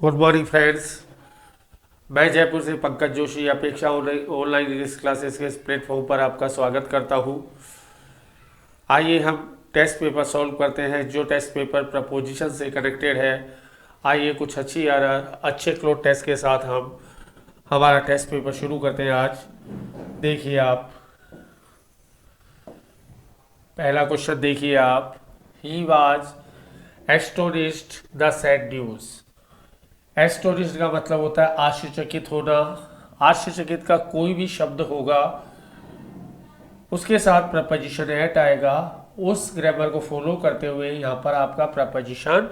Good morning friends. मैं जयपुर से पंकज जोशी अपेक्षा ऑनलाइन इंग्लिश क्लासेस के इस प्लेटफॉर्म पर आपका स्वागत करता हूँ। आइए हम टेस्ट पेपर सॉल्व करते हैं जो टेस्ट पेपर प्रपोजिशन से कनेक्टेड है। आइए कुछ अच्छे क्लो टेस्ट के साथ हम हमारा टेस्ट पेपर शुरू करते हैं आज। देखिए आप पहला क्वेश्चन देखिए आप। He was astonished the sad news. Astonished का मतलब होता है आश्चर्यचकित होना। आश्चर्यचकित का कोई भी शब्द होगा उसके साथ प्रपोजिशन एट आएगा। उस ग्रामर को फॉलो करते हुए यहाँ पर आपका प्रपोजिशन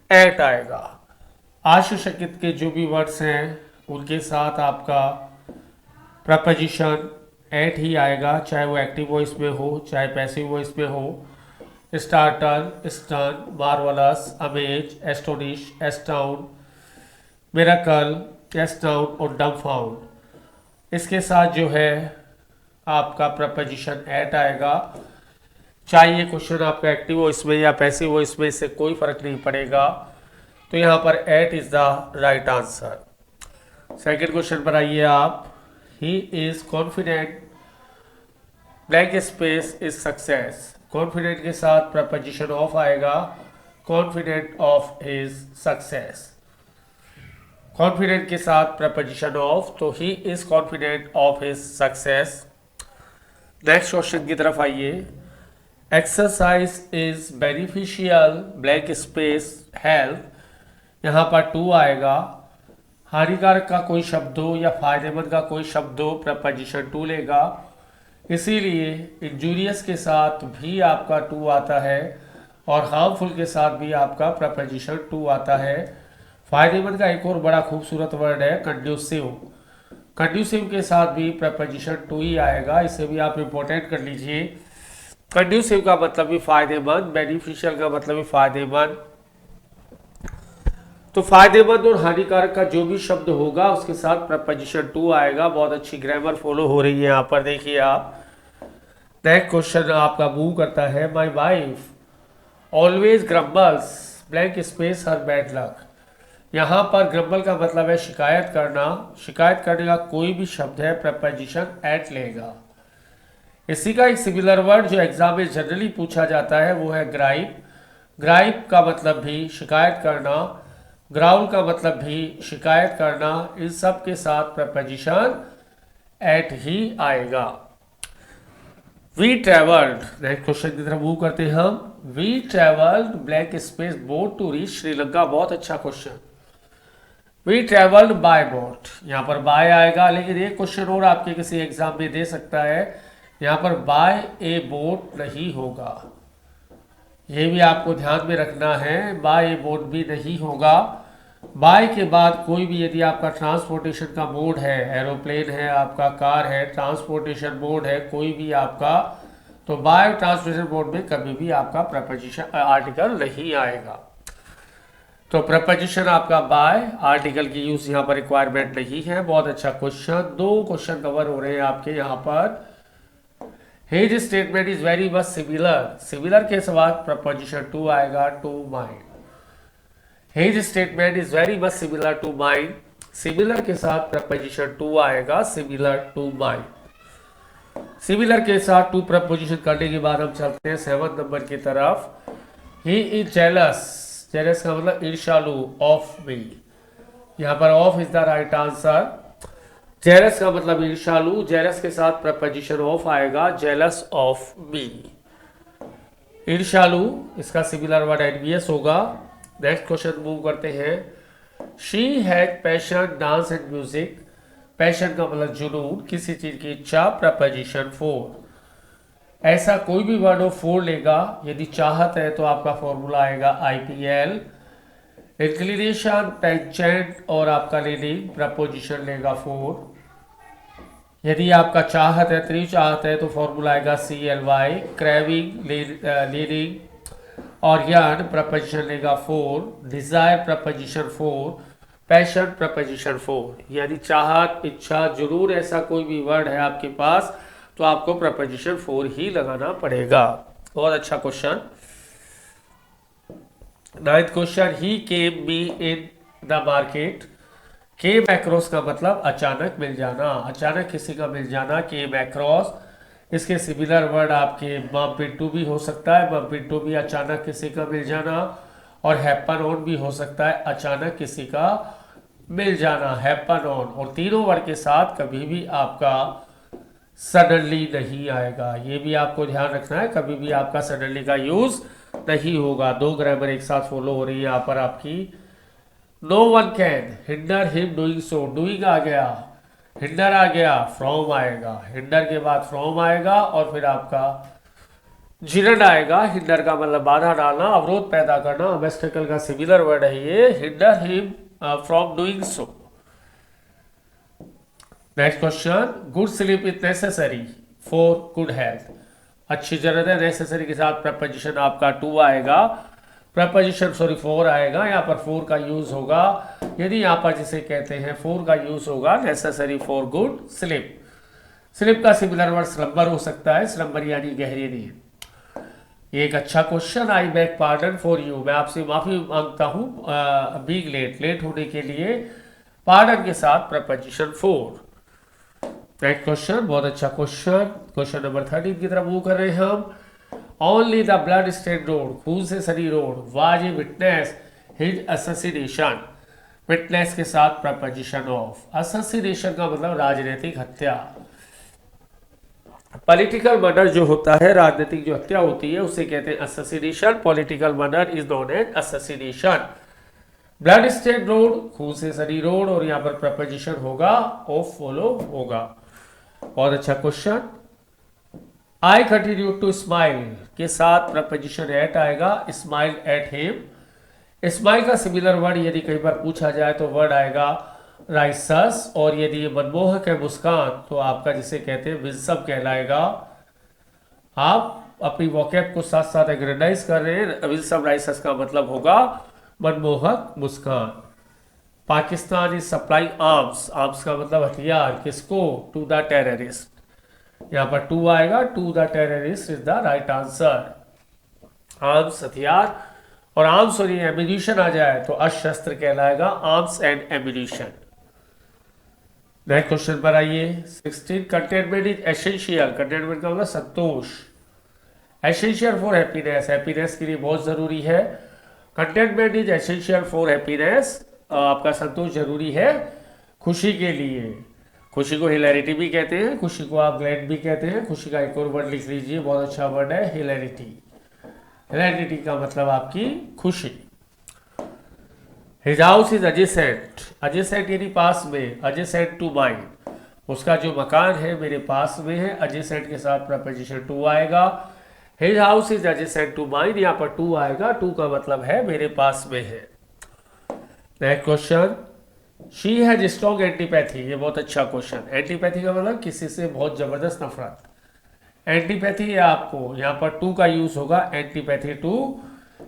एट आएगा। आश्चर्यचकित के जो भी वर्ड्स हैं उनके साथ आपका प्रपोजिशन एट ही आएगा, चाहे वो एक्टिव वॉइस में हो चाहे पैसिव वॉइस में हो। Startle, stun, marvellous, amaze, astonish, astound, miracle, astound और डम्फाउंड, इसके साथ जो है आपका प्रपोजिशन एट आएगा। चाहे ये क्वेश्चन आपका एक्टिव वॉइस में या पैसिव वॉइस में, इससे कोई फर्क नहीं पड़ेगा। तो यहाँ पर at is the right answer. Second question पर आइए आप। He is confident blank space is success. Confident के साथ प्रपोजिशन ऑफ आएगा। Confident of his success. Confident के साथ प्रपोजिशन ऑफ, तो he is confident of his success. Next question की तरफ आइए। Exercise is beneficial blank space health. यहाँ पर टू आएगा। हानिकारक का कोई शब्द हो या फायदेमंद का कोई शब्द हो, प्रपोजिशन टू लेगा। इसीलिए इंजूरियस के साथ भी आपका टू आता है और हार्मफुल के साथ भी आपका प्रपोजिशन टू आता है। फायदेमंद का एक और बड़ा खूबसूरत वर्ड है कंड्यूसिव। कंड्यूसिव के साथ भी प्रपोजिशन टू ही आएगा, इसे भी आप इंपॉर्टेंट कर लीजिए। कंड्यूसिव का मतलब भी फायदेमंद, बेनिफिशियल का मतलब भी फायदेमंद। तो फायदेमंद और हानिकारक का जो भी शब्द होगा उसके साथ प्रपोजिशन टू आएगा। बहुत अच्छी ग्रामर फॉलो हो रही है यहाँ पर, देखिए आप। नेक्स्ट क्वेश्चन आपका मूव करता है। My wife always grumbles blank space her bad luck. यहाँ पर ग्रम्बल का मतलब है शिकायत करना। शिकायत करने का कोई भी शब्द है, प्रपोजिशन एट लेगा। इसी का एक सिमिलर वर्ड जो एग्जाम में जनरली पूछा जाता है वो है ग्राइप। ग्राइप का मतलब भी शिकायत करना, ग्राउल का मतलब भी शिकायत करना। इन सब के साथ प्रपोजिशन एट ही आएगा। वी ट्रेवल्ड, नेक्स्ट क्वेश्चन की तरफ मूव करते हैं हम। We travelled blank space boat to reach Sri Lanka. बहुत अच्छा question. We travelled by boat, यहाँ पर बाय आएगा, लेकिन एक क्वेश्चन और आपके किसी एग्जाम में दे सकता है। यहाँ पर बाय ए बोट नहीं होगा, ये भी आपको ध्यान में रखना है। बाय ए बोट भी नहीं होगा। बाय के बाद कोई भी यदि आपका ट्रांसपोर्टेशन का मोड है, एरोप्लेन है, आपका कार है, ट्रांसपोर्टेशन मोड है कोई भी आपका, तो बाय ट्रांसपोर्टेशन मोड में कभी भी आपका प्रपोजिशन आर्टिकल नहीं आएगा। तो प्रपोजिशन आपका बाय, आर्टिकल की यूज यहाँ पर रिक्वायरमेंट नहीं है। बहुत अच्छा क्वेश्चन। दो क्वेश्चन कवर हो रहे हैं आपके यहाँ पर। His statement is very much similar. Similar के बाद प्रपोजिशन टू आएगा, to mind. His statement is very much similar to mind. Similar के साथ प्रपोजिशन टू आएगा, सिमिलर टू माइंड। सिमिलर के साथ टू प्रपोजिशन करने के बाद हम चलते हैं 7 नंबर की तरफ। He is jealous. जेलस का मतलब ईर्ष्यालु ऑफ मी। यहाँ पर of is the right answer. Jealous का मतलब ईर्ष्यालु, जेलस के साथ प्रपोजिशन ऑफ आएगा, जेलस ऑफ मी। ईर्ष्यालु, इसका सिमिलर वर्ड एनवियस होगा। नेक्स्ट क्वेश्चन मूव करते हैं। She had passion dance and music. Passion का मतलब जुनून, किसी चीज की इच्छा, प्रपोजिशन फोर। ऐसा कोई भी वर्ड हो फोर लेगा। यदि चाहत है तो आपका फॉर्मूला आएगा IPL। इंक्लिनेशन, टेंजेंट और आपका लीनिंग, प्रपोजिशन लेगा फोर। यदि आपका चाहत है, तीव्र चाहत है, तो फॉर्मूला आएगा CLY। क्रेविंग, लीनिंग और यर्न, प्रपोजिशन लेगा for. Desire, proposition for. Passion, proposition for. यानी चाहत, इच्छा, जुनून, ऐसा कोई भी वर्ड है आपके पास तो आपको प्रपोजिशन फोर ही लगाना पड़ेगा। बहुत अच्छा question. Ninth question. He came me in the market. Came across का मतलब अचानक मिल जाना, अचानक किसी का मिल जाना, केम अक्रॉस। इसके सिमिलर वर्ड आपके बम्प इनटू भी हो सकता है, बम्प इनटू भी अचानक किसी का मिल जाना, और हैपन ऑन भी हो सकता है, अचानक किसी का मिल जाना, हैपन ऑन। और तीनों वर्ड के साथ कभी भी आपका सडनली नहीं आएगा, ये भी आपको ध्यान रखना है, कभी भी आपका सडनली का यूज नहीं होगा। दो ग्रामर एक साथ फॉलो हो रही है यहाँ पर आपकी। No one can hinder him doing so, doing आ गया, हिंडर आ गया, फ्रॉम आएगा, हिंडर के बाद फ्रॉम आएगा और फिर आपका जिरन आएगा। हिंडर का मतलब बाधा डालना, अवरोध पैदा करना, ऑब्स्टेकल का सिमिलर वर्ड है ये, hinder him from doing so. Next question, good sleep is necessary for good health. अच्छी जरूरत है, नेसेसरी के साथ प्रपोजिशन आपका टू आएगा, प्रपोजिशन फोर आएगा। यहाँ पर फोर का यूज होगा, यदि यहाँ पर जिसे कहते हैं फोर का यूज होगा necessary for good sleep. Sleep का सिमिलर वर्ड स्लम्बर हो सकता है, स्लम्बर यानी गहरी नींद। ये एक अच्छा question, I back pardon for you, मैं आपसे माफी मांगता हूँ बीइंग लेट, लेट होने के लिए, पार्डन के साथ प्रपोजिशन फोर। नेक्स्ट क्वेश्चन, बहुत अच्छा क्वेश्चन, क्वेश्चन नंबर 13 की तरफ मूव कर रहे हैं हम। Only the blood stain road, खून से सनी road, was a witness his assassination, witness के साथ प्रपोजिशन ऑफ। असैसिनेशन का मतलब राजनीतिक हत्या, पॉलिटिकल मर्डर जो होता है, राजनीतिक जो हत्या होती है उसे कहते हैं assassination, political murder is known as assassination. Blood stain road, खून से सनी रोड, और यहाँ पर प्रपोजिशन होगा ऑफ फॉलो होगा। और अच्छा question, I continue to smile के साथ प्रपोजिशन एट आएगा, स्माइल एट हिम। स्माइल का सिमिलर वर्ड यदि कई बार पूछा जाए तो वर्ड आएगा राइसस, और यदि ये मनमोहक है मुस्कान तो आपका जिसे कहते हैं विंसम कहलाएगा। आप अपनी वोकैब को साथ साथ एग्रेडाइज कर रहे हैं, विंसम राइसस का मतलब होगा मनमोहक मुस्कान। Pakistan is supply arms, arms का मतलब हथियार, किसको, टू द टेररिस्ट। यहाँ पर टू आएगा, to the terrorist is the right answer. Arms हथियार, और आर्म्स और ये एम्यूनिशन आ जाए तो अशस्त्र कहलाएगा, arms and ammunition. Next question पर आइए, 16, कंटेनमेंट इज एसेंशियल, कंटेनमेंट का मतलब संतोष, एसेंशियल फॉर हैप्पीनेस, हैप्पीनेस के लिए बहुत जरूरी है। Containment is essential for happiness, आपका संतोष जरूरी है खुशी के लिए। खुशी को हिलैरिटी भी कहते हैं, खुशी को आप ग्लैड भी कहते हैं। खुशी का एक और वर्ड लिख लीजिए, बहुत अच्छा वर्ड है हिलैरिटी। हिलैरिटी का मतलब आपकी खुशी। His house is adjacent, adjacent यानी पास में, एडजेसेंट टू माइन, उसका जो मकान है मेरे पास में है, एडजेसेंट के साथ प्रपोजिशन टू आएगा। His house is adjacent to mine, यहाँ पर टू आएगा, टू का मतलब है मेरे पास में है। Next question, she has strong antipathy, ये बहुत अच्छा क्वेश्चन। एंटीपैथी का मतलब किसी से बहुत जबरदस्त नफरत, एंटीपैथी है आपको, यहाँ पर टू का यूज होगा, एंटीपैथी टू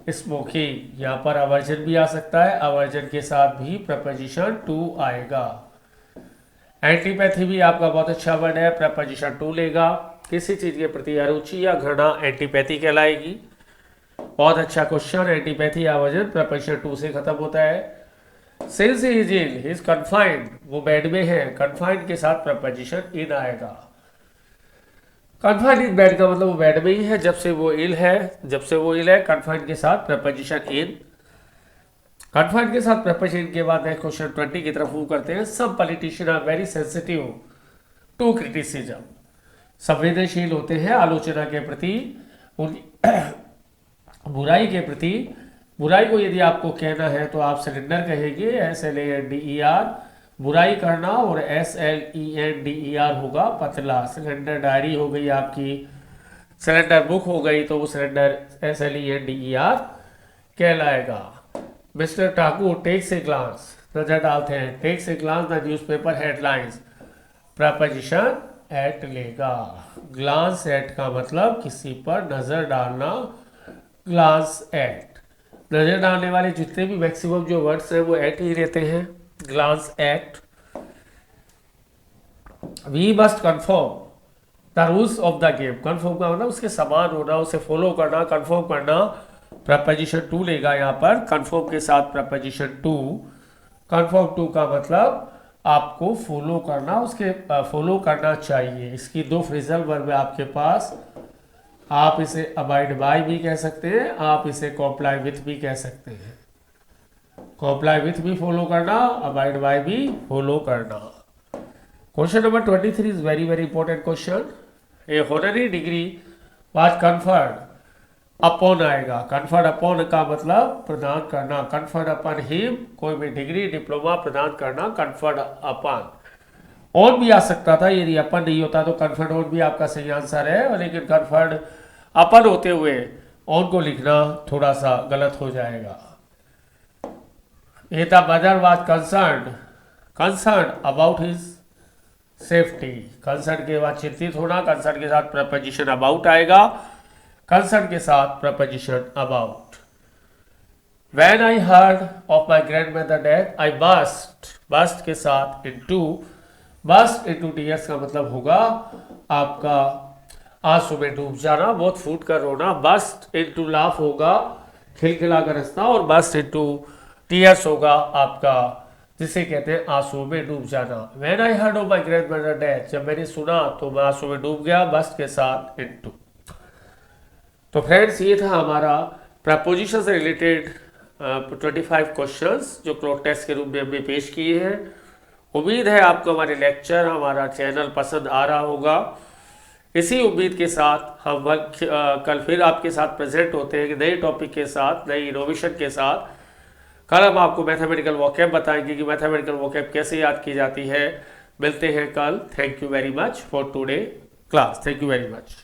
स्मोकिंग। यहाँ पर अवर्जन भी आ सकता है, अवर्जन के साथ भी प्रपोजिशन टू आएगा। एंटीपैथी भी आपका बहुत अच्छा वर्ड है, प्रपोजिशन टू लेगा। किसी चीज के प्रति अरुचि या घृणा एंटीपैथी कहलाएगी। बहुत अच्छा question, antipathy aversion proposition to से खत्म होता है। Since he is ill, he is confined, वो बेड में है, कन्फाइंड के साथ प्रपोजिशन इन आएगा। कन्फाइंड इन बेड का मतलब वो बेड में ही है जब से वो इल है, जब से वो इल है, कन्फाइंड के साथ प्रपोजिशन इन। कन्फाइंड के साथ प्रपोजिशन के बाद नेक्स्ट क्वेश्चन 20 की तरफ मूव करते हैं। Some politicians are very sensitive to criticism, संवेदनशील होते हैं आलोचना के प्रति, बुराई के प्रति। बुराई को यदि आपको कहना है तो आप सिलेंडर कहेंगे, SLANDER, बुराई करना, और SLENDER होगा पतला। सिलेंडर डायरी हो गई आपकी, सिलेंडर बुक हो गई, तो वो सिलेंडर SLENDER कहलाएगा। Mister Thakur takes a glance, नजर डालते हैं, takes a glance the newspaper headlines, proposition at लेगा। ग्लांस एट का मतलब किसी पर नजर डालना, ग्लांस एट। नजर डालने वाले जितने भी मैक्सिमम जो वर्ड्स हैं वो एट ही रहते हैं, glance at. We must confirm the rules of the game, confirm का मतलब उसके समान होना, उसे फॉलो करना, कन्फर्म करना, प्रपोजिशन टू लेगा यहाँ पर। कन्फर्म के साथ प्रपोजिशन टू, कन्फर्म टू का मतलब आपको फॉलो करना, उसके फॉलो करना चाहिए। इसकी दो फ्रेजल वर्ब है आपके पास। आप इसे अबाइड बाय भी कह सकते हैं, आप इसे कॉम्प्लाई विथ भी कह सकते हैं। कॉम्प्लाई विथ भी फॉलो करना, अबाइड बाय भी फॉलो करना। Question number 23 is very very important question. A honorary degree was conferred upon आएगा। कन्फर्ड अपॉन का मतलब प्रदान करना। कन्फर्ड अपॉन हिम, कोई भी डिग्री डिप्लोमा प्रदान करना, कन्फर्ड अपॉन। ऑन भी आ सकता था, यदि अपन नहीं होता तो कन्फर्ड ऑन भी आपका सही आंसर है, और लेकिन कन्फर्ड अपन होते हुए ऑन को लिखना थोड़ा सा गलत हो जाएगा। A the mother was concern about his safety. Concern के बाद चिंतित होना, कंसर्न के साथ प्रपोजिशन अबाउट आएगा, कंसर्न के साथ preposition about. When I heard of my grandmother death, I burst के साथ into tears का मतलब होगा आपका आंसू में डूब जाना, बहुत फूट कर रोना। burst into laugh होगा खिलखिला कर हंसना, और burst into tears होगा आपका जिसे कहते हैं आंसू में डूब जाना। When I heard of my grandmother death, जब मैंने सुना तो मैं आंसू में डूब गया, burst के साथ into। तो फ्रेंड्स, ये था हमारा प्रपोजिशन से रिलेटेड 25 क्वेश्चंस जो क्लोथ टेस्ट के रूप में हमने पेश किए हैं। उम्मीद है आपको हमारे लेक्चर, हमारा चैनल पसंद आ रहा होगा। इसी उम्मीद के साथ हम कल फिर आपके साथ प्रेजेंट होते हैं नए टॉपिक के साथ, नई इनोवेशन के साथ। कल हम आपको मैथमेटिकल वोकैब बताएंगे कि मैथमेटिकल वोकैब कैसे याद की जाती है। मिलते हैं कल। Thank you very much for today class. Thank you very much.